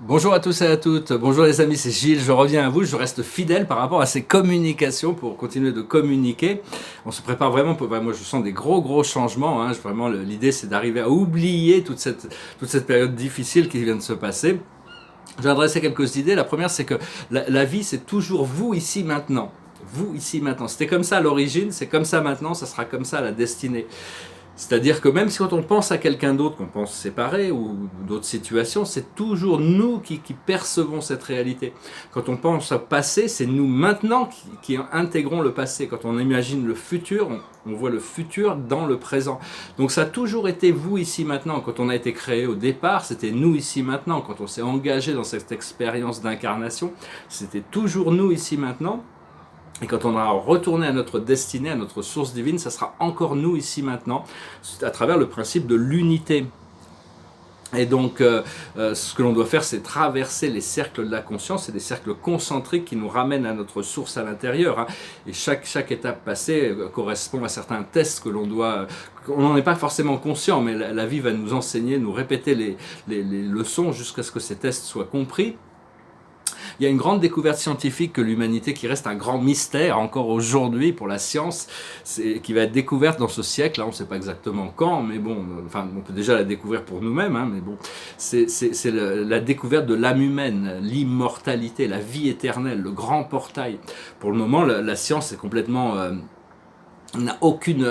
Bonjour à tous et à toutes, bonjour les amis, c'est Gilles, je reviens à vous, je reste fidèle par rapport à ces communications pour continuer de communiquer. On se prépare vraiment, moi je sens des gros changements, hein. Vraiment l'idée c'est d'arriver à oublier toute cette période difficile qui vient de se passer. Je vais adresser quelques idées. La première, c'est que la vie, c'est toujours vous ici maintenant. Vous ici maintenant. C'était comme ça à l'origine, c'est comme ça maintenant, ça sera comme ça à la destinée. C'est-à-dire que même si quand on pense à quelqu'un d'autre, qu'on pense séparé ou d'autres situations, c'est toujours nous qui percevons cette réalité. Quand on pense au passé, c'est nous maintenant qui intégrons le passé. Quand on imagine le futur, on voit le futur dans le présent. Donc ça a toujours été vous ici maintenant. Quand on a été créé au départ, c'était nous ici maintenant. Quand on s'est engagé dans cette expérience d'incarnation, c'était toujours nous ici maintenant. Et quand on va retourner à notre destinée, à notre source divine, ça sera encore nous ici maintenant, à travers le principe de l'unité. Et donc, ce que l'on doit faire, c'est traverser les cercles de la conscience, c'est des cercles concentriques qui nous ramènent à notre source à l'intérieur. Hein. Et chaque étape passée correspond à certains tests que l'on doit... On n'en est pas forcément conscient, mais la vie va nous enseigner, nous répéter les leçons jusqu'à ce que ces tests soient compris. Il y a une grande découverte scientifique que l'humanité, qui reste un grand mystère encore aujourd'hui pour la science, qui va être découverte dans ce siècle. Là, on ne sait pas exactement quand, mais bon, enfin, on peut déjà la découvrir pour nous-mêmes, hein, mais bon, c'est la découverte de l'âme humaine, l'immortalité, la vie éternelle, le grand portail. Pour le moment, la science est complètement... n'a aucune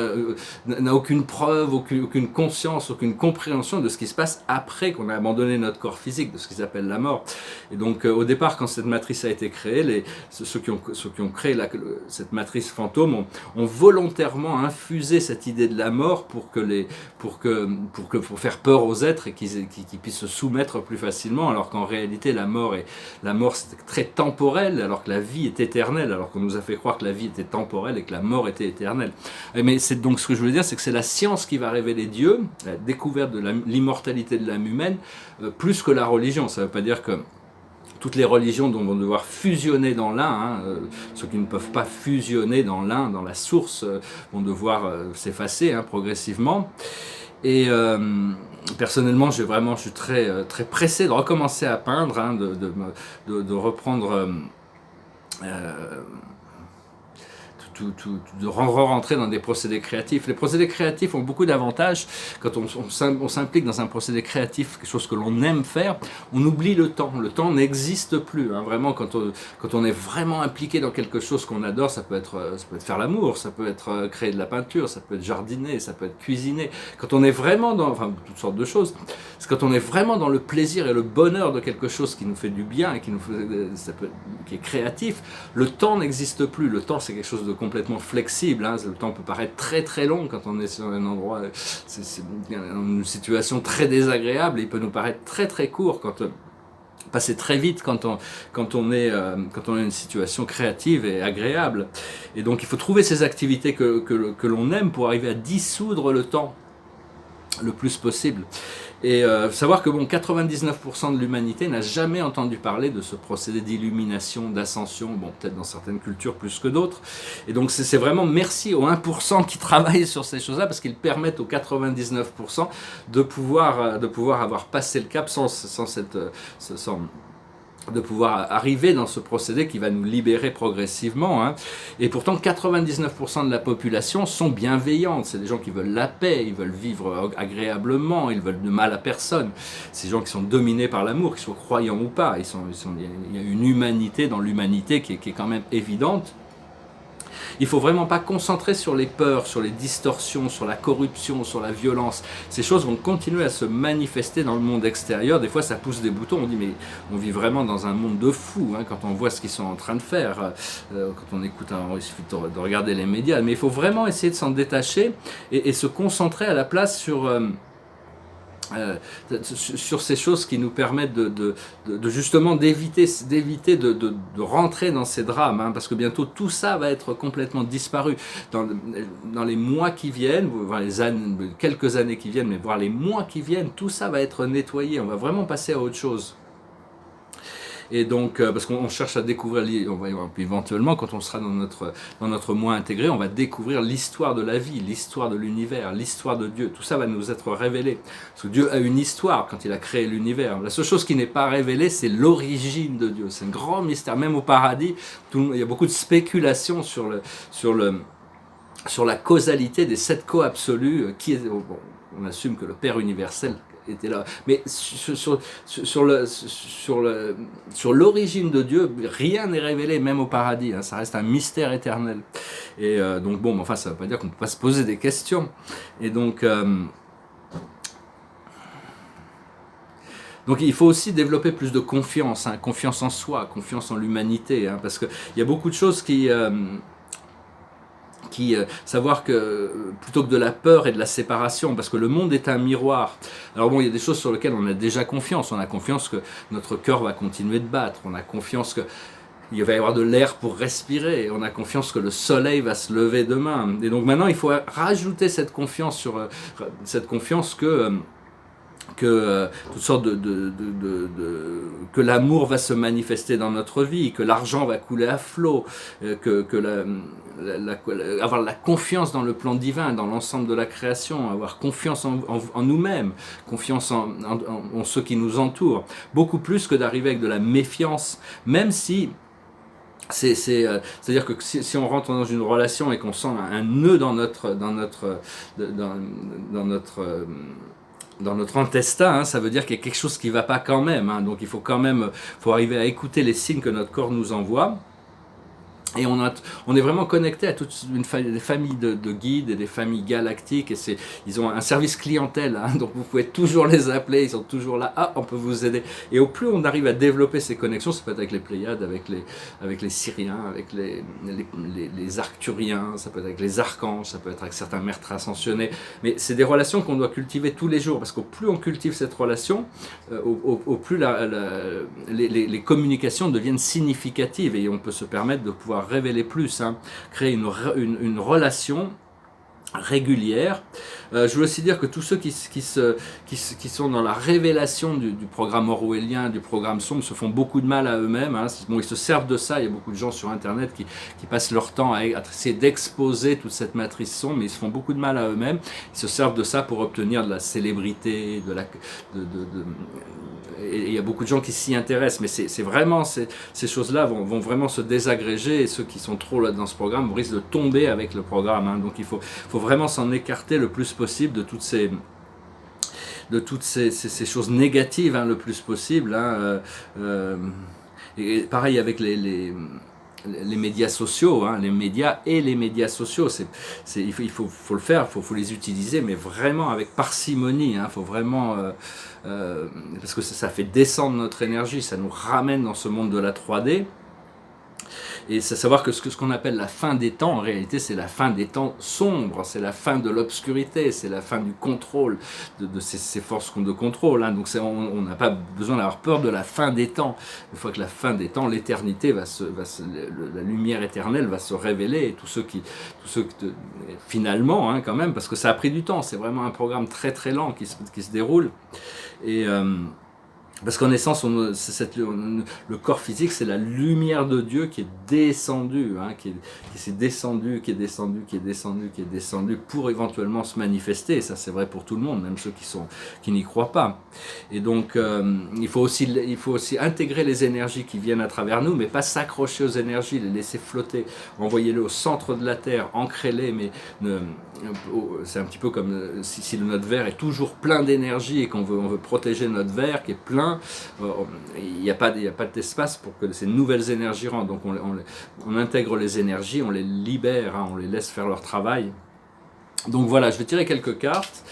preuve, aucune conscience, aucune compréhension de ce qui se passe après qu'on a abandonné notre corps physique, de ce qu'ils appellent la mort. Et donc au départ, quand cette matrice a été créée, ceux qui ont créé cette matrice fantôme ont volontairement infusé cette idée de la mort pour faire peur aux êtres et qu'ils puissent se soumettre plus facilement, alors qu'en réalité la mort c'est très temporel, alors que la vie est éternelle, alors qu'on nous a fait croire que la vie était temporelle et que la mort était éternelle. Mais c'est donc ce que je veux dire, c'est que c'est la science qui va révéler Dieu, la découverte de l'immortalité de l'âme humaine, plus que la religion. Ça ne veut pas dire que toutes les religions vont devoir fusionner dans l'un, hein, ceux qui ne peuvent pas fusionner dans l'un, dans la source, vont devoir s'effacer hein, progressivement. Et personnellement, je suis très pressé de recommencer à peindre, hein, de reprendre... de rentrer dans des procédés créatifs. Les procédés créatifs ont beaucoup d'avantages. Quand on s'implique dans un procédé créatif, quelque chose que l'on aime faire, on oublie le temps. Le temps n'existe plus. Hein. Vraiment, quand on est vraiment impliqué dans quelque chose qu'on adore, ça peut être faire l'amour, ça peut être créer de la peinture, ça peut être jardiner, ça peut être cuisiner. Quand on est vraiment dans... Enfin, toutes sortes de choses. C'est quand on est vraiment dans le plaisir et le bonheur de quelque chose qui nous fait du bien et qui est créatif, le temps n'existe plus. Le temps, c'est quelque chose de complètement flexible. Hein. Le temps peut paraître très long quand on est sur un endroit, c'est une situation très désagréable. Il peut nous paraître très court quand passer très vite quand on est dans une situation créative et agréable. Et donc il faut trouver ces activités que l'on aime pour arriver à dissoudre le temps le plus possible. Et savoir que 99% de l'humanité n'a jamais entendu parler de ce procédé d'illumination, d'ascension, peut-être dans certaines cultures plus que d'autres. Et donc c'est vraiment merci aux 1% qui travaillent sur ces choses-là, parce qu'ils permettent aux 99% de pouvoir avoir passé le cap de pouvoir arriver dans ce procédé qui va nous libérer progressivement. Hein. Et pourtant, 99% de la population sont bienveillantes. C'est des gens qui veulent la paix, ils veulent vivre agréablement, ils veulent de mal à personne. C'est des gens qui sont dominés par l'amour, qu'ils soient croyants ou pas. Il y a une humanité dans l'humanité qui est quand même évidente. Il ne faut vraiment pas concentrer sur les peurs, sur les distorsions, sur la corruption, sur la violence. Ces choses vont continuer à se manifester dans le monde extérieur. Des fois, ça pousse des boutons. On dit, mais on vit vraiment dans un monde de fous hein, quand on voit ce qu'ils sont en train de faire. Quand on écoute, il suffit de regarder les médias. Mais il faut vraiment essayer de s'en détacher et se concentrer à la place sur ces choses qui nous permettent de justement d'éviter de rentrer dans ces drames, hein, parce que bientôt tout ça va être complètement disparu dans les mois qui viennent, voire quelques années qui viennent, mais voire les mois qui viennent, tout ça va être nettoyé, on va vraiment passer à autre chose. Et donc, parce qu'on cherche à découvrir, puis éventuellement, quand on sera dans notre moi intégré, on va découvrir l'histoire de la vie, l'histoire de l'univers, l'histoire de Dieu. Tout ça va nous être révélé. Parce que Dieu a une histoire quand il a créé l'univers. La seule chose qui n'est pas révélée, c'est l'origine de Dieu. C'est un grand mystère. Même au paradis, il y a beaucoup de spéculations sur la causalité des 7 co-absolus. On assume que le Père universel était là. Mais sur l'origine de Dieu, rien n'est révélé, même au paradis. Ça reste un mystère éternel. Et donc bon, enfin, ça ne veut pas dire qu'on ne peut pas se poser des questions. Et donc il faut aussi développer plus de confiance, confiance en soi, confiance en l'humanité, parce qu'il y a beaucoup de choses savoir que plutôt que de la peur et de la séparation, parce que le monde est un miroir. Alors bon, il y a des choses sur lesquelles on a déjà confiance. On a confiance que notre cœur va continuer de battre. On a confiance que il va y avoir de l'air pour respirer. On a confiance que le soleil va se lever demain. Et donc maintenant, il faut rajouter cette confiance que toutes sortes que l'amour va se manifester dans notre vie, que l'argent va couler à flot, avoir la confiance dans le plan divin, dans l'ensemble de la création, avoir confiance en nous-mêmes, confiance en ceux qui nous entourent, beaucoup plus que d'arriver avec de la méfiance, même si c'est-à-dire que si on rentre dans une relation et qu'on sent un nœud dans notre intestin, ça veut dire qu'il y a quelque chose qui ne va pas quand même. Donc il faut faut arriver à écouter les signes que notre corps nous envoie. Et on est vraiment connecté à toute des familles de guides et des familles galactiques. Et ils ont un service clientèle, donc vous pouvez toujours les appeler, ils sont toujours là. On peut vous aider. Et au plus on arrive à développer ces connexions, ça peut être avec les Pléiades, avec les Syriens, avec les Arcturiens, ça peut être avec les archanges, ça peut être avec certains maîtres ascensionnés. Mais c'est des relations qu'on doit cultiver tous les jours, parce qu'au plus on cultive cette relation, au plus les communications deviennent significatives et on peut se permettre de pouvoir révéler plus, créer une relation régulière. Je veux aussi dire que tous ceux qui sont dans la révélation du programme orwellien, du programme sombre, se font beaucoup de mal à eux-mêmes. Bon, ils se servent de ça. Il y a beaucoup de gens sur Internet qui passent leur temps à essayer d'exposer toute cette matrice sombre, mais ils se font beaucoup de mal à eux-mêmes. Ils se servent de ça pour obtenir de la célébrité, et il y a beaucoup de gens qui s'y intéressent, mais c'est vraiment ces choses-là vont vraiment se désagréger, et ceux qui sont trop là dans ce programme risquent de tomber avec le programme. Donc il faut vraiment s'en écarter le plus possible de toutes ces choses négatives, le plus possible. Et pareil avec les médias sociaux, les médias sociaux, il faut le faire, il faut les utiliser, mais vraiment avec parcimonie. Faut vraiment parce que ça fait descendre notre énergie, ça nous ramène dans ce monde de la 3D. Et c'est savoir que ce qu'on appelle la fin des temps, en réalité, c'est la fin des temps sombres, c'est la fin de l'obscurité, c'est la fin du contrôle, de ces forces de contrôle. Donc on n'a pas besoin d'avoir peur de la fin des temps. Une fois que la fin des temps, l'éternité la lumière éternelle va se révéler, et tous ceux finalement, quand même, parce que ça a pris du temps, c'est vraiment un programme très très lent qui se déroule. Et parce qu'en essence, le corps physique, c'est la lumière de Dieu qui est descendue, qui est descendue pour éventuellement se manifester. Et ça, c'est vrai pour tout le monde, même ceux qui n'y croient pas. Et donc, il faut aussi intégrer les énergies qui viennent à travers nous, mais pas s'accrocher aux énergies, les laisser flotter. Envoyez-les au centre de la Terre, ancrez-les, mais c'est un petit peu comme si notre verre est toujours plein d'énergie et qu'on veut protéger notre verre qui est plein. Il n'y a pas d'espace pour que ces nouvelles énergies rentrent. Donc on intègre les énergies, on les libère, on les laisse faire leur travail. Donc voilà, je vais tirer quelques cartes.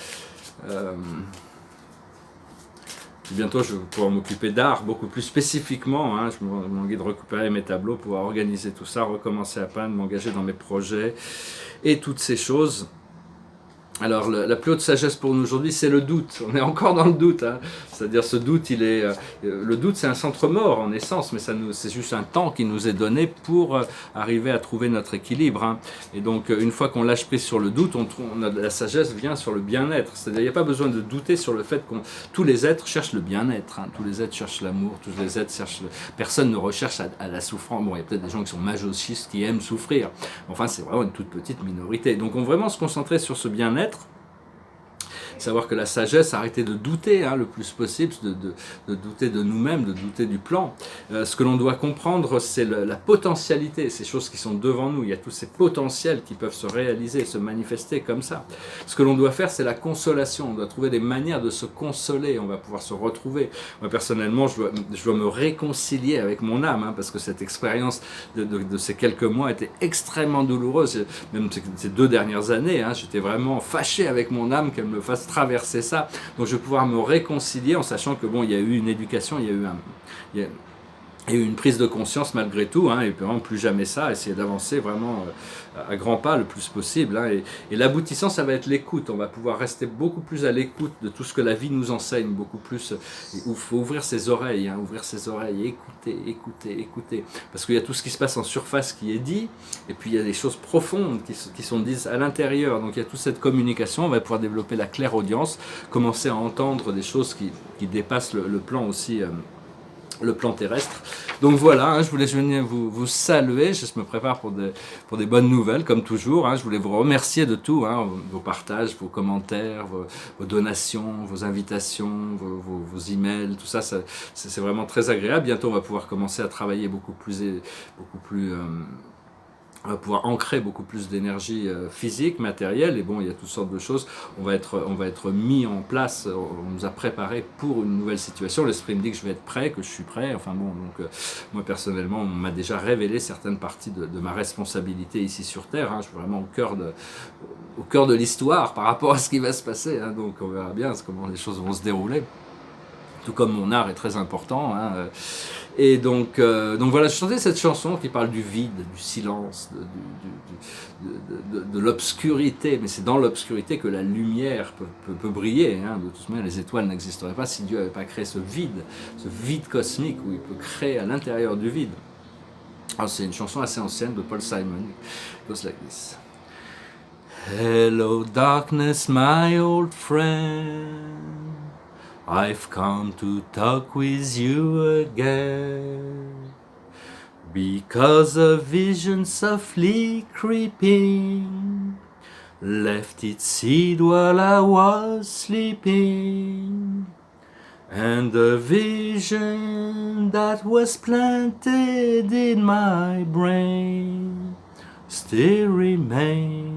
Bientôt je vais pouvoir m'occuper d'art beaucoup plus spécifiquement. Je m'envie de récupérer mes tableaux, pouvoir organiser tout ça, recommencer à peindre, m'engager dans mes projets et toutes ces choses. Alors, la plus haute sagesse pour nous aujourd'hui, c'est le doute. On est encore dans le doute. Hein. C'est-à-dire, ce doute, le doute, c'est un centre mort en essence, mais c'est juste un temps qui nous est donné pour arriver à trouver notre équilibre. Hein. Et donc, une fois qu'on lâche prise sur le doute, la sagesse vient sur le bien-être. C'est-à-dire, il n'y a pas besoin de douter sur le fait que tous les êtres cherchent le bien-être. Hein. Tous les êtres cherchent l'amour. Tous les êtres cherchent. Personne ne recherche à la souffrance. Bon, il y a peut-être des gens qui sont masochistes, qui aiment souffrir. Enfin, c'est vraiment une toute petite minorité. Donc, on va vraiment se concentrer sur ce bien-être. Savoir que la sagesse, arrêter de douter le plus possible, de douter de nous-mêmes, de douter du plan. Ce que l'on doit comprendre, c'est la potentialité, ces choses qui sont devant nous. Il y a tous ces potentiels qui peuvent se réaliser, se manifester comme ça. Ce que l'on doit faire, c'est la consolation. On doit trouver des manières de se consoler. On va pouvoir se retrouver. Moi, personnellement, je dois me réconcilier avec mon âme, parce que cette expérience de ces quelques mois était extrêmement douloureuse. Même ces 2 dernières années, j'étais vraiment fâché avec mon âme qu'elle me fasse traverser ça. Donc je vais pouvoir me réconcilier en sachant que bon, il y a eu une éducation, il y a eu une prise de conscience malgré tout, et vraiment plus jamais ça, essayer d'avancer vraiment à grands pas le plus possible. Et l'aboutissant, ça va être l'écoute. On va pouvoir rester beaucoup plus à l'écoute de tout ce que la vie nous enseigne, beaucoup plus. Il faut ouvrir ses oreilles, écouter. Parce qu'il y a tout ce qui se passe en surface qui est dit, et puis il y a des choses profondes qui sont dites à l'intérieur. Donc il y a toute cette communication, on va pouvoir développer la clairaudience, commencer à entendre des choses qui dépassent le plan aussi. Le plan terrestre. Donc voilà, je voulais venir vous saluer, je me prépare pour des bonnes nouvelles, comme toujours. Je voulais vous remercier de tout, vos partages, vos commentaires, vos donations, vos invitations, vos emails, tout ça, c'est vraiment très agréable. Bientôt, on va pouvoir commencer à travailler beaucoup plus on va pouvoir ancrer beaucoup plus d'énergie physique, matérielle, et bon, il y a toutes sortes de choses. On va être mis en place, on nous a préparé pour une nouvelle situation. L'esprit me dit que je vais être prêt, que je suis prêt. Enfin bon, donc moi personnellement, on m'a déjà révélé certaines parties de ma responsabilité ici sur Terre. Je suis vraiment au cœur de l'histoire par rapport à ce qui va se passer. Donc on verra bien comment les choses vont se dérouler. Tout comme mon art est très important. Et donc voilà, je chantais cette chanson qui parle du vide, du silence, de l'obscurité. Mais c'est dans l'obscurité que la lumière peut briller. De toute manière, les étoiles n'existeraient pas si Dieu n'avait pas créé ce vide cosmique où il peut créer à l'intérieur du vide. Alors, c'est une chanson assez ancienne de Paul Simon. It goes like this. Hello darkness, my old friend. I've come to talk with you again, because a vision softly creeping left its seed while I was sleeping, and the vision that was planted in my brain still remains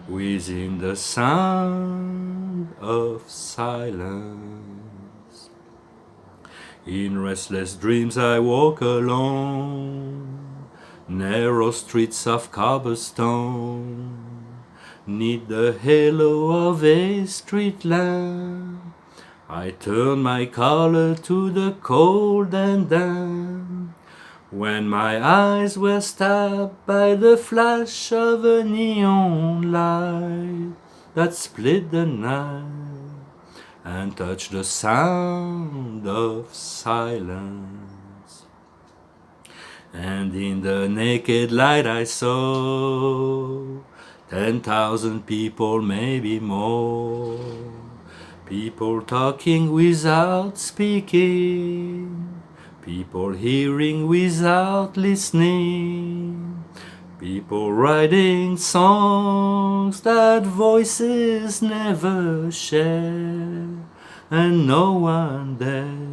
within the sound of silence. In restless dreams I walk alone, narrow streets of cobblestone, 'neath the halo of a street lamp. I turn my collar to the cold and damp, when my eyes were stabbed by the flash of a neon light that split the night and touched the sound of silence. And in the naked light I saw 10,000 people, maybe more, people talking without speaking, people hearing without listening, people writing songs that voices never share, and no one there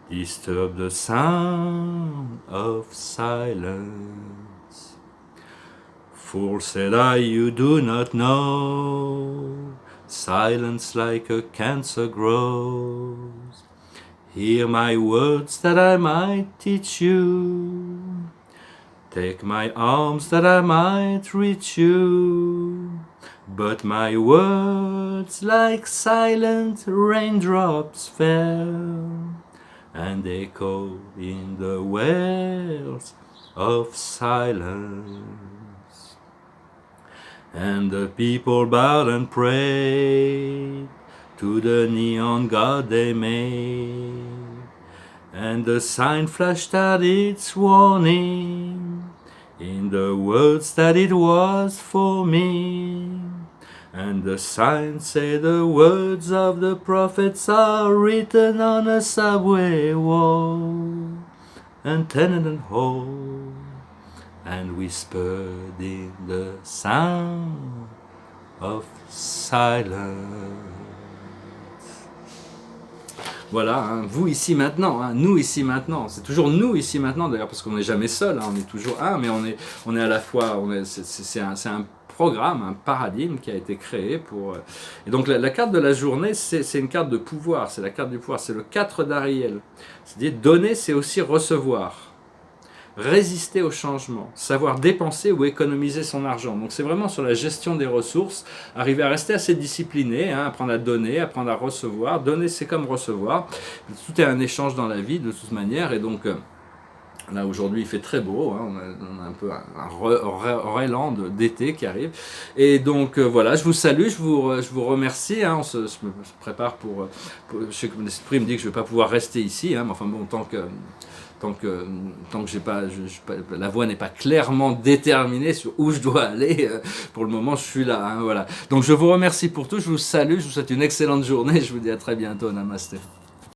disturbed the sound of silence. Fool, said I, you do not know, silence like a cancer grows. Hear my words that I might teach you, take my arms that I might reach you, but my words like silent raindrops fell, and echoed in the wells of silence. And the people bowed and prayed to the neon god they made. And the sign flashed out its warning in the words that it was for me. And the sign said the words of the prophets are written on a subway wall, and Tenement Hall, and whispered in the sound of silence. Voilà, hein, vous ici maintenant, hein, nous ici maintenant. C'est toujours nous ici maintenant d'ailleurs, parce qu'on n'est jamais seul, hein, on est toujours un, mais on est à la fois, c'est un programme, un paradigme qui a été créé pour... Et donc la carte de la journée, c'est une carte de pouvoir, c'est la carte du pouvoir, c'est le 4 d'Ariel. C'est-à-dire donner, c'est aussi recevoir. Résister au changement, savoir dépenser ou économiser son argent. Donc c'est vraiment sur la gestion des ressources, arriver à rester assez discipliné, hein, apprendre à donner, apprendre à recevoir. Donner, c'est comme recevoir. Tout est un échange dans la vie de toute manière, et donc... Là aujourd'hui il fait très beau, hein, on a un peu un réland d'été qui arrive. Et donc voilà, je vous salue, je vous remercie. Hein, je me prépare pour je sais que l'esprit me dit que je ne vais pas pouvoir rester ici, hein, mais enfin bon, tant que la voie n'est pas clairement déterminée sur où je dois aller, pour le moment je suis là. Hein, voilà. Donc je vous remercie pour tout, je vous salue, je vous souhaite une excellente journée, je vous dis à très bientôt, namasté.